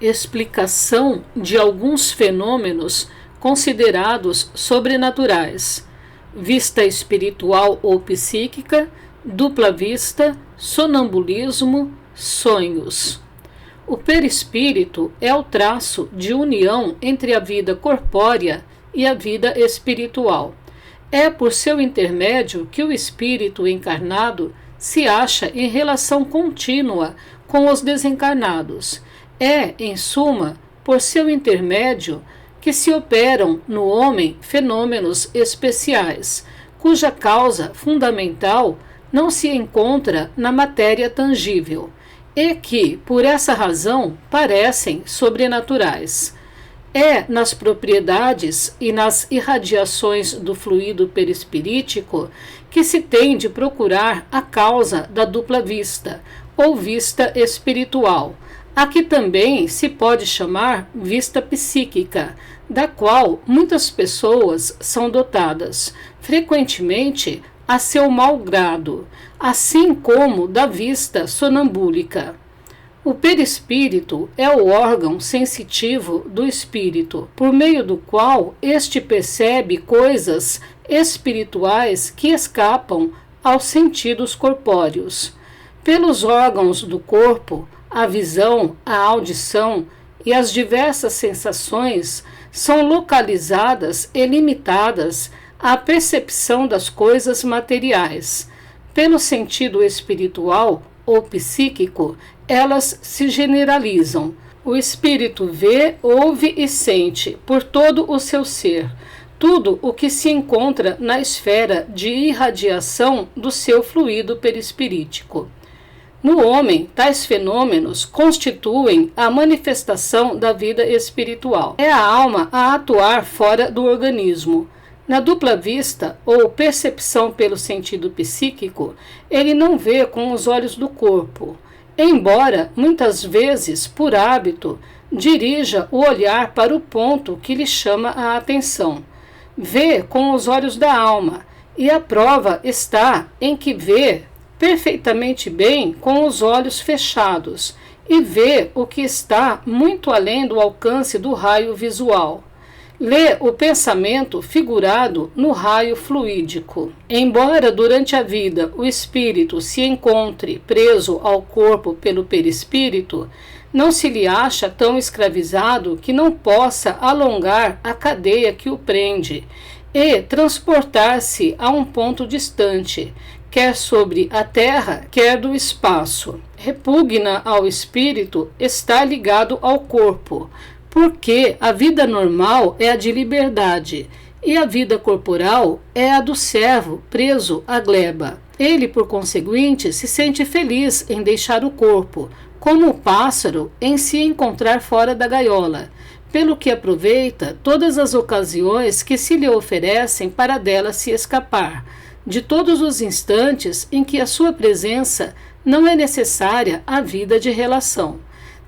explicação de alguns fenômenos considerados sobrenaturais: vista espiritual ou psíquica, dupla vista, sonambulismo, sonhos. O perispírito é o traço de união entre a vida corpórea e a vida espiritual. É por seu intermédio que o espírito encarnado se acha em relação contínua com os desencarnados. É, em suma, por seu intermédio que se operam no homem fenômenos especiais, cuja causa fundamental não se encontra na matéria tangível, e que, por essa razão, parecem sobrenaturais. É nas propriedades e nas irradiações do fluido perispirítico que se tem de procurar a causa da dupla vista, ou vista espiritual, a que também se pode chamar vista psíquica, da qual muitas pessoas são dotadas, frequentemente a seu mau grado, assim como da vista sonambúlica. O perispírito é o órgão sensitivo do espírito, por meio do qual este percebe coisas espirituais que escapam aos sentidos corpóreos. Pelos órgãos do corpo, a visão, a audição e as diversas sensações são localizadas e limitadas à percepção das coisas materiais. Pelo sentido espiritual ou psíquico, elas se generalizam. O espírito vê, ouve e sente, por todo o seu ser, tudo o que se encontra na esfera de irradiação do seu fluido perispirítico. No homem, tais fenômenos constituem a manifestação da vida espiritual. É a alma a atuar fora do organismo. Na dupla vista, ou percepção pelo sentido psíquico, ele não vê com os olhos do corpo, embora, muitas vezes, por hábito, dirija o olhar para o ponto que lhe chama a atenção. Vê com os olhos da alma, e a prova está em que vê perfeitamente bem com os olhos fechados, e vê o que está muito além do alcance do raio visual. Lê o pensamento figurado no raio fluídico. Embora durante a vida o espírito se encontre preso ao corpo pelo perispírito, não se lhe acha tão escravizado que não possa alongar a cadeia que o prende e transportar-se a um ponto distante, quer sobre a terra, quer do espaço. Repugna ao espírito estar ligado ao corpo, porque a vida normal é a de liberdade e a vida corporal é a do servo preso à gleba. Ele, por conseguinte, se sente feliz em deixar o corpo, como o pássaro em se encontrar fora da gaiola, pelo que aproveita todas as ocasiões que se lhe oferecem para dela se escapar, de todos os instantes em que a sua presença não é necessária à vida de relação.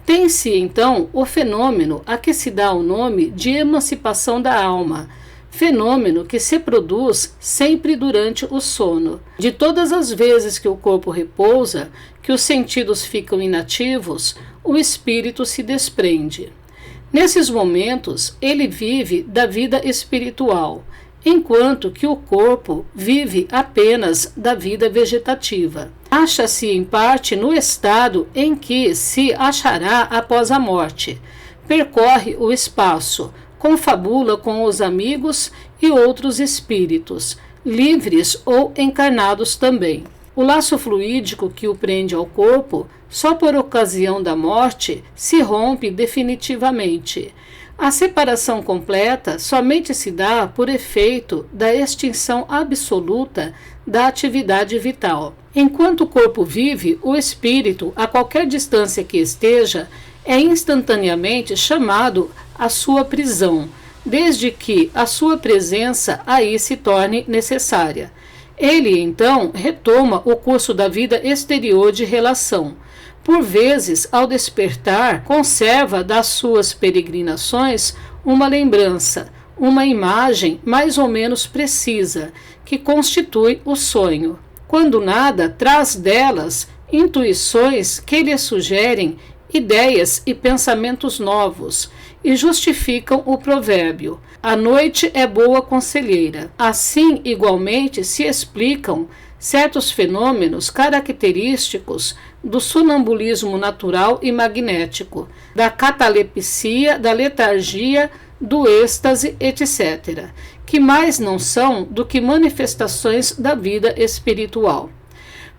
Tem-se, então, o fenômeno a que se dá o nome de emancipação da alma, fenômeno que se produz sempre durante o sono. De todas as vezes que o corpo repousa, que os sentidos ficam inativos, o espírito se desprende. Nesses momentos, ele vive da vida espiritual, enquanto que o corpo vive apenas da vida vegetativa. Acha-se em parte no estado em que se achará após a morte. Percorre o espaço, confabula com os amigos e outros espíritos, livres ou encarnados também. O laço fluídico que o prende ao corpo, só por ocasião da morte, se rompe definitivamente. A separação completa somente se dá por efeito da extinção absoluta da atividade vital. Enquanto o corpo vive, o espírito, a qualquer distância que esteja, é instantaneamente chamado à sua prisão, desde que a sua presença aí se torne necessária. Ele, então, retoma o curso da vida exterior de relação. Por vezes, ao despertar, conserva das suas peregrinações uma lembrança, uma imagem mais ou menos precisa, que constitui o sonho. Quando nada, traz delas intuições que lhe sugerem ideias e pensamentos novos, e justificam o provérbio: a noite é boa conselheira. Assim, igualmente, se explicam certos fenômenos característicos do sonambulismo natural e magnético, da catalepsia, da letargia, do êxtase, etc., que mais não são do que manifestações da vida espiritual.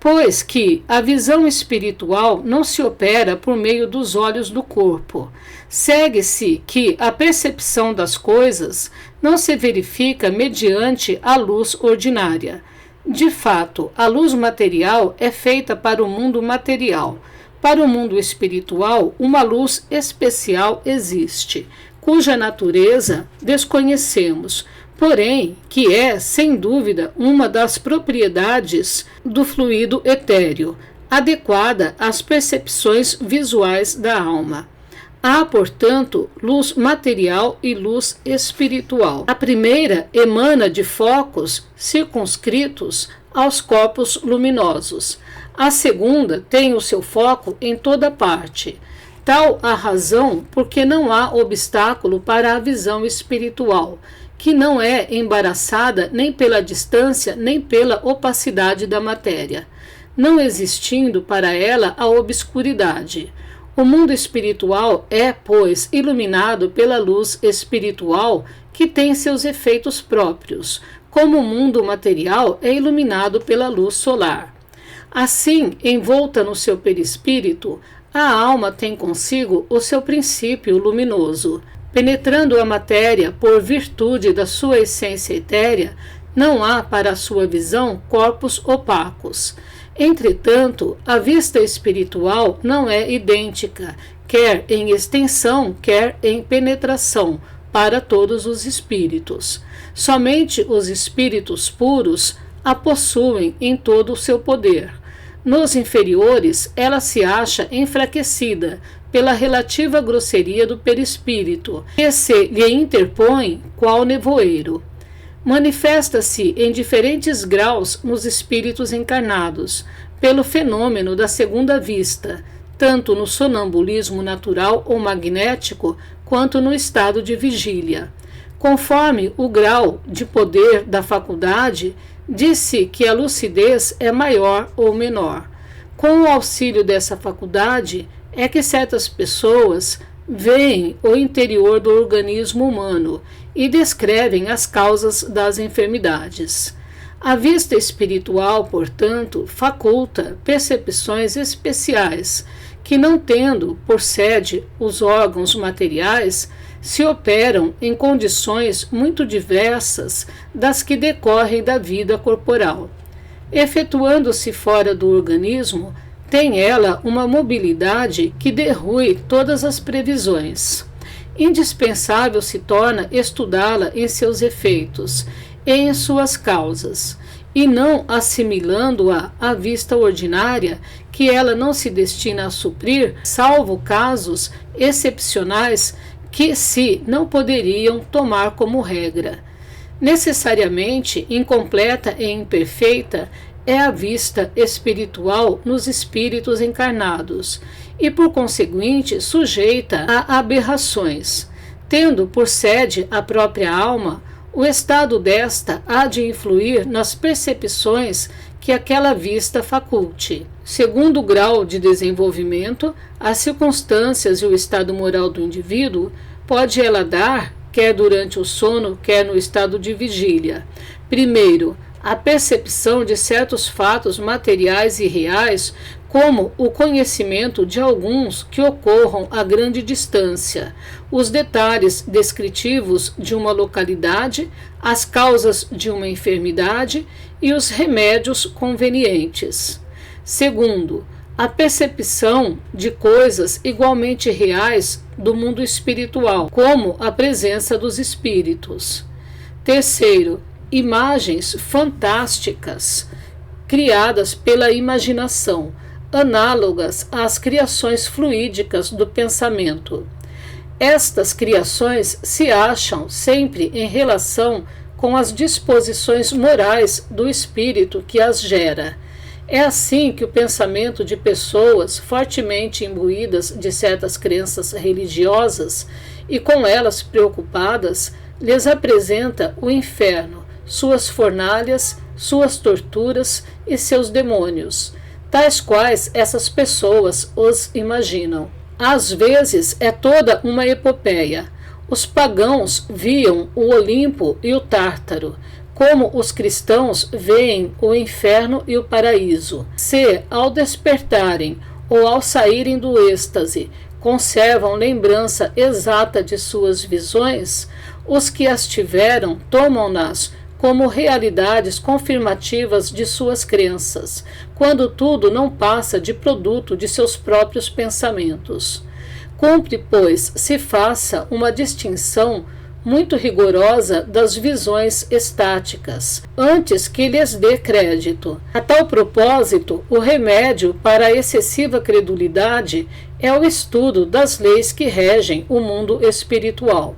Pois que a visão espiritual não se opera por meio dos olhos do corpo. Segue-se que a percepção das coisas não se verifica mediante a luz ordinária. De fato, a luz material é feita para o mundo material. Para o mundo espiritual, uma luz especial existe, cuja natureza desconhecemos, porém, que é, sem dúvida, uma das propriedades do fluido etéreo, adequada às percepções visuais da alma. Há, portanto, luz material e luz espiritual. A primeira emana de focos circunscritos aos corpos luminosos. A segunda tem o seu foco em toda parte. Tal a razão porque não há obstáculo para a visão espiritual, que não é embaraçada nem pela distância nem pela opacidade da matéria, não existindo para ela a obscuridade. O mundo espiritual é, pois, iluminado pela luz espiritual que tem seus efeitos próprios, como o mundo material é iluminado pela luz solar. Assim, envolta no seu perispírito, a alma tem consigo o seu princípio luminoso. Penetrando a matéria por virtude da sua essência etérea, não há para a sua visão corpos opacos. Entretanto, a vista espiritual não é idêntica, quer em extensão, quer em penetração, para todos os espíritos. Somente os espíritos puros a possuem em todo o seu poder. Nos inferiores, ela se acha enfraquecida pela relativa grosseria do perispírito, que se lhe interpõe qual nevoeiro. Manifesta-se em diferentes graus nos espíritos encarnados, pelo fenômeno da segunda vista, tanto no sonambulismo natural ou magnético, quanto no estado de vigília. Conforme o grau de poder da faculdade, diz-se que a lucidez é maior ou menor. Com o auxílio dessa faculdade, é que certas pessoas veem o interior do organismo humano e descrevem as causas das enfermidades. A vista espiritual, portanto, faculta percepções especiais que, não tendo por sede os órgãos materiais, se operam em condições muito diversas das que decorrem da vida corporal. Efetuando-se fora do organismo, tem ela uma mobilidade que derrui todas as previsões. Indispensável se torna estudá-la em seus efeitos e em suas causas, e não assimilando-a à vista ordinária, que ela não se destina a suprir, salvo casos excepcionais que se não poderiam tomar como regra. Necessariamente incompleta e imperfeita é a vista espiritual nos espíritos encarnados e, por conseguinte, sujeita a aberrações. Tendo por sede a própria alma, o estado desta há de influir nas percepções que aquela vista faculte. Segundo o grau de desenvolvimento, as circunstâncias e o estado moral do indivíduo, pode ela dar, quer durante o sono, quer no estado de vigília. Primeiro, a percepção de certos fatos materiais e reais, como o conhecimento de alguns que ocorram a grande distância, os detalhes descritivos de uma localidade, as causas de uma enfermidade e os remédios convenientes. Segundo, a percepção de coisas igualmente reais do mundo espiritual, como a presença dos espíritos. Terceiro, imagens fantásticas criadas pela imaginação, análogas às criações fluídicas do pensamento. Estas criações se acham sempre em relação com as disposições morais do espírito que as gera. É assim que o pensamento de pessoas fortemente imbuídas de certas crenças religiosas e com elas preocupadas, lhes apresenta o inferno, suas fornalhas, suas torturas e seus demônios, tais quais essas pessoas os imaginam. Às vezes é toda uma epopeia. Os pagãos viam o Olimpo e o Tártaro, como os cristãos veem o inferno e o paraíso. Se, ao despertarem ou ao saírem do êxtase, conservam lembrança exata de suas visões, os que as tiveram tomam-nas como realidades confirmativas de suas crenças, quando tudo não passa de produto de seus próprios pensamentos. Cumpre, pois, se faça uma distinção muito rigorosa das visões estáticas, antes que lhes dê crédito. A tal propósito, o remédio para a excessiva credulidade é o estudo das leis que regem o mundo espiritual.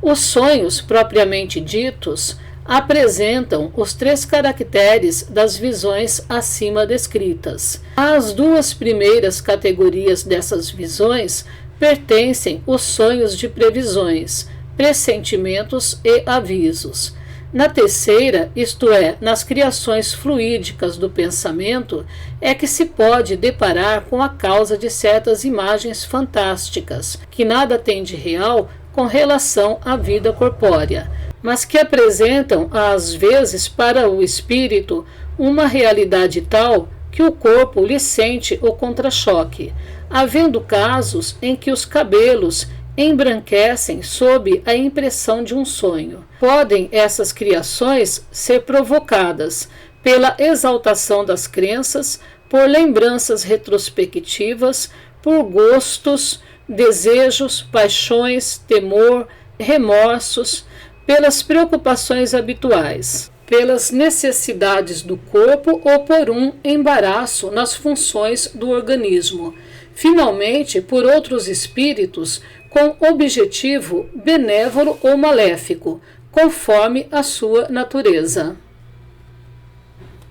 Os sonhos, propriamente ditos, apresentam os 3 caracteres das visões acima descritas. Às 2 primeiras categorias dessas visões pertencem os sonhos de previsões, pressentimentos e avisos. Na terceira, isto é, nas criações fluídicas do pensamento, é que se pode deparar com a causa de certas imagens fantásticas, que nada têm de real com relação à vida corpórea, mas que apresentam, às vezes, para o espírito, uma realidade tal que o corpo lhe sente o contra-choque, havendo casos em que os cabelos embranquecem sob a impressão de um sonho. Podem essas criações ser provocadas pela exaltação das crenças, por lembranças retrospectivas, por gostos, desejos, paixões, temor, remorsos, pelas preocupações habituais, pelas necessidades do corpo ou por um embaraço nas funções do organismo. Finalmente, por outros espíritos com objetivo benévolo ou maléfico, conforme a sua natureza.